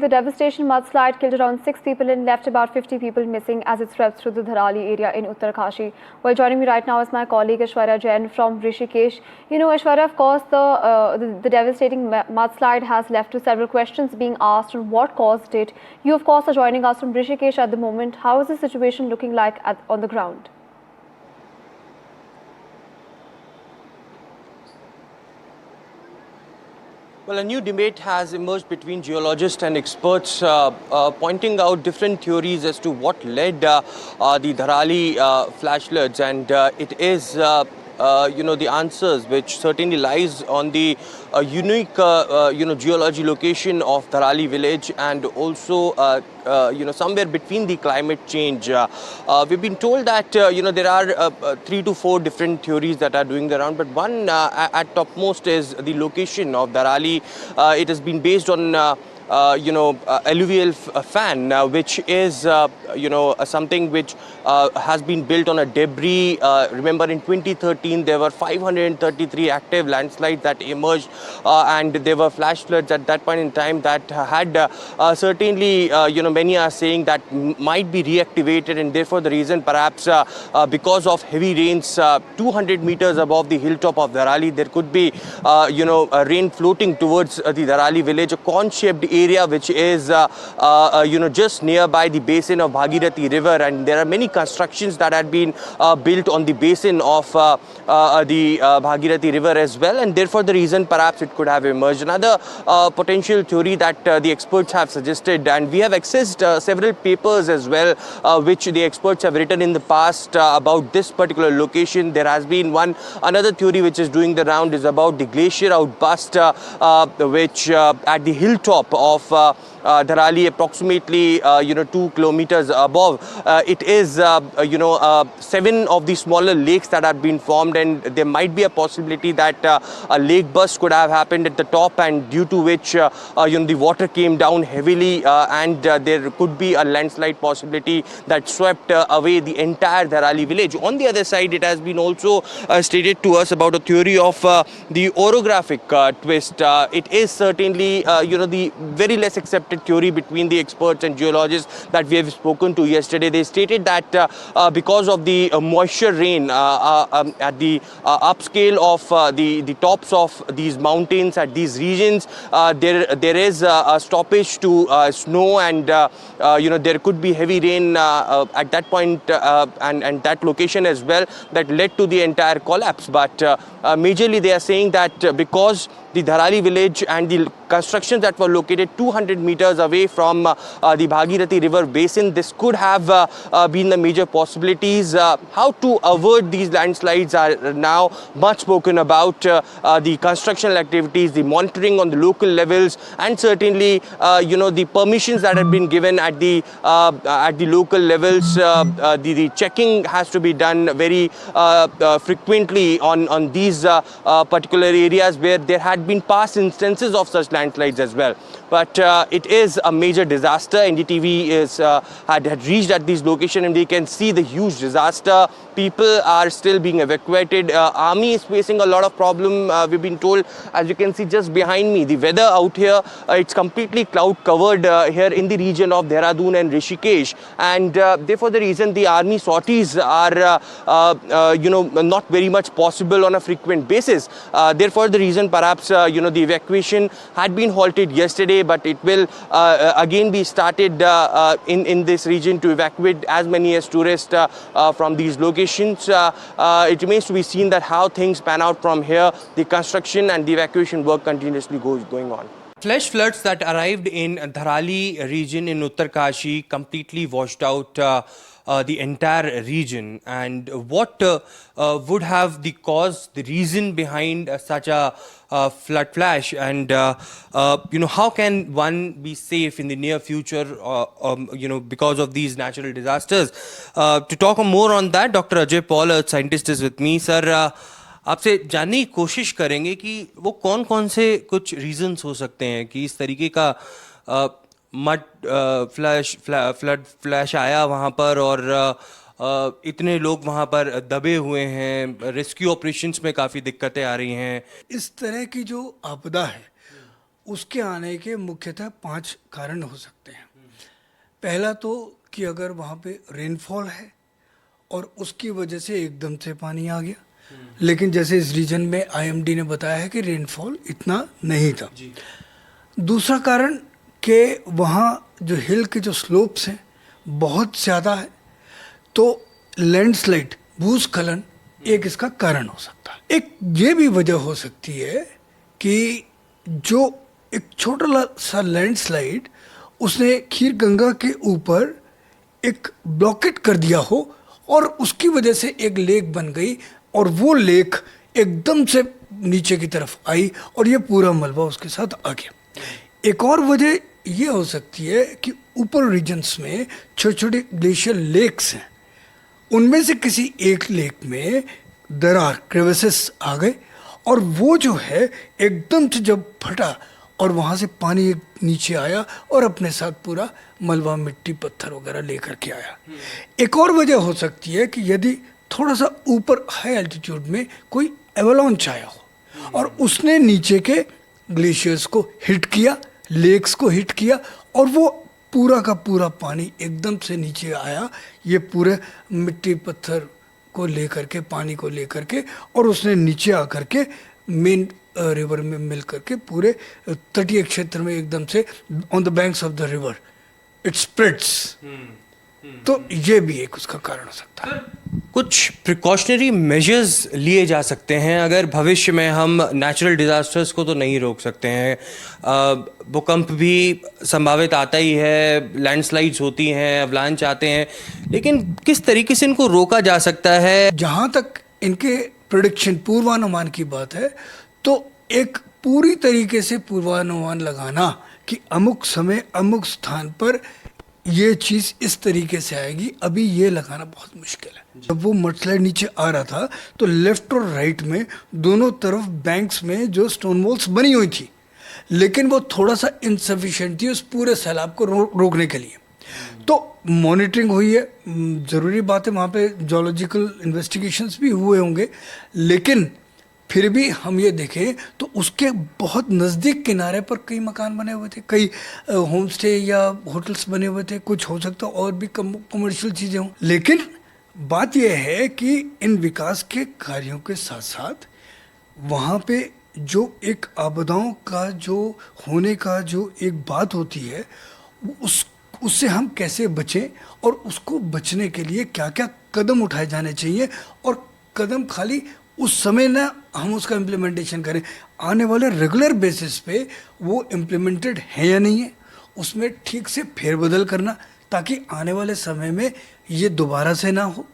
the devastation mudslide killed around 6 people and left about 50 people missing as it swept through the Dharali area in Uttarkashi. Well, joining me right now is my colleague Aishwarya Jain from Rishikesh. You know, Aishwarya, of course, the devastating mudslide has left to several questions being asked on what caused it. You, of course, are joining us from Rishikesh at the moment. How is the situation looking like on the ground? Well, a new debate has emerged between geologists and experts pointing out different theories as to what led the Dharali flash floods, and it is the answers which certainly lies on the unique geology location of Dharali village, and also somewhere between the climate change. We've been told that there are 3 to 4 different theories that are doing the round, but one at topmost is the location of Dharali. It has been based on alluvial fan, which is something which has been built on a debris. Remember, in 2013 there were 533 active landslides that emerged, and there were flash floods at that point in time that had certainly many are saying that might be reactivated, and therefore the reason perhaps because of heavy rains 200 meters above the hilltop of Dharali, there could be rain floating towards the Dharali village, a corn-shaped area which is just nearby the basin of Bhagirathi river, and there are many constructions that had been built on the basin of the Bhagirathi river as well, and therefore the reason perhaps it could have emerged. Another potential theory that the experts have suggested, and we have accessed several papers as well which the experts have written in the past about this particular location. There has been another theory which is doing the round is about the glacier outburst which at the hilltop of Dharali, approximately 2 kilometers above. It is 7 of the smaller lakes that have been formed, and there might be a possibility that a lake burst could have happened at the top, and due to which the water came down heavily, and there could be a landslide possibility that swept away the entire Dharali village. On the other side, it has been also stated to us about a theory of the orographic twist. It is certainly the very less accepted theory between the experts and geologists that we have spoken to yesterday. They stated that because of the moisture rain at the upscale of the tops of these mountains at these regions, there is a stoppage to snow, and there could be heavy rain at that point and that location as well, that led to the entire collapse. But majorly they are saying that because the Dharali village and the constructions that were located 200 meters away from the Bhagirathi river basin, this could have been the major possibilities. How to avoid these landslides are now much spoken about. The constructional activities, the monitoring on the local levels, and certainly the permissions that have been given at the local levels. The checking has to be done very frequently on these particular areas where there had been past instances of such landslides as well. But it is a major disaster. NDTV had reached at this location, and we can see the huge disaster. People are still being evacuated. Army is facing a lot of problem. We've been told, as you can see just behind me, the weather out here, it's completely cloud covered here in the region of Dehradun and Rishikesh, and therefore the reason the army sorties are not very much possible on a frequent basis. Therefore the reason perhaps the evacuation had been halted yesterday, but it will again be started in this region to evacuate as many as tourists from these locations. It remains to be seen that how things pan out from here. The construction and the evacuation work continuously going on. Flash floods that arrived in Dharali region in Uttarkashi completely washed out the entire region. And what would have the cause, the reason behind such a flood flash, and how can one be safe in the near future because of these natural disasters? To talk more on that, Dr. Ajay Paul, a scientist, is with me. Sir, आपसे जानने की कोशिश करेंगे कि वो कौन कौन से कुछ रीजंस हो सकते हैं कि इस तरीके का मड फ्लड फ्लैश आया वहाँ पर, और इतने लोग वहाँ पर दबे हुए हैं, रेस्क्यू ऑपरेशंस में काफ़ी दिक्कतें आ रही हैं। इस तरह की जो आपदा है उसके आने के मुख्यतः 5 कारण हो सकते हैं। पहला तो कि अगर वहाँ पे रेनफॉल है और उसकी वजह से एकदम से पानी आ गया, लेकिन जैसे इस रीजन में आईएमडी ने बताया है कि रेनफॉल इतना नहीं था। दूसरा कारण कि वहाँ जो हिल के जो स्लोप्स हैं बहुत ज़्यादा है, तो लैंडस्लाइड भूस्खलन एक इसका कारण हो सकता है। एक ये भी वजह हो सकती है कि जो एक छोटा सा लैंडस्लाइड उसने खीर गंगा के ऊपर एक ब्लॉकेट कर दिया हो और उसकी वजह से एक लेक बन गई और वो लेक एकदम से नीचे की तरफ आई और ये पूरा मलबा उसके साथ आ गया। एक और वजह ये हो सकती है कि ऊपर रीजन्स में छोटे छोटे ग्लेशियर लेक्स हैं, उनमें से किसी एक लेक में दरार क्रेविसेस आ गए और वो जो है एकदम से जब फटा और वहाँ से पानी एक नीचे आया और अपने साथ पूरा मलबा मिट्टी पत्थर वगैरह लेकर के आया। एक और वजह हो सकती है कि यदि थोड़ा सा ऊपर हाई एल्टीट्यूड में कोई एवलांच आया हो और उसने नीचे के ग्लेशियर्स को हिट किया, लेक्स को हिट किया और वो पूरा का पूरा पानी एकदम से नीचे आया, ये पूरे मिट्टी पत्थर को लेकर के, पानी को लेकर के, और उसने नीचे आकर के मेन रिवर में मिल करके पूरे तटीय क्षेत्र में एकदम से on the banks of the river it spreads. तो ये भी एक उसका कारण हो सकता है। कुछ प्रिकॉशनरी मेजर्स लिए जा सकते हैं अगर भविष्य में हम नेचुरल डिजास्टर्स को तो नहीं रोक सकते हैं, भूकंप भी संभावित आता ही है, लैंडस्लाइड्स होती हैं, अवलांच आते हैं, लेकिन किस तरीके से इनको रोका जा सकता है? जहाँ तक इनके प्रेडिक्शन पूर्वानुमान की बात है तो एक पूरी तरीके से पूर्वानुमान लगाना कि अमुक समय अमुक स्थान पर ये चीज़ इस तरीके से आएगी, अभी ये लगाना बहुत मुश्किल है। जब वो मडस्लाइड नीचे आ रहा था तो लेफ्ट और राइट में दोनों तरफ बैंक्स में जो स्टोन वॉल्स बनी हुई थी, लेकिन वो थोड़ा सा इनसफिशिएंट थी उस पूरे सैलाब को रोकने के लिए। तो मॉनिटरिंग हुई है, ज़रूरी बात है, वहाँ पे जोलॉजिकल इन्वेस्टिगेशंस भी हुए होंगे, लेकिन फिर भी हम ये देखें तो उसके बहुत नज़दीक किनारे पर कई मकान बने हुए थे, कई होम स्टे या होटल्स बने हुए थे, कुछ हो सकता और भी कमर्शियल चीज़ें हों। लेकिन बात यह है कि इन विकास के कार्यों के साथ साथ वहाँ पे जो एक आपदाओं का जो होने का जो एक बात होती है, उससे हम कैसे बचें और उसको बचने के लिए क्या क्या कदम उठाए जाने चाहिए, और कदम खाली उस समय ना हम उसका इम्प्लीमेंटेशन करें, आने वाले रेगुलर बेसिस पे वो इम्प्लीमेंटेड है या नहीं है, उसमें ठीक से फेरबदल करना ताकि आने वाले समय में ये दोबारा से ना हो।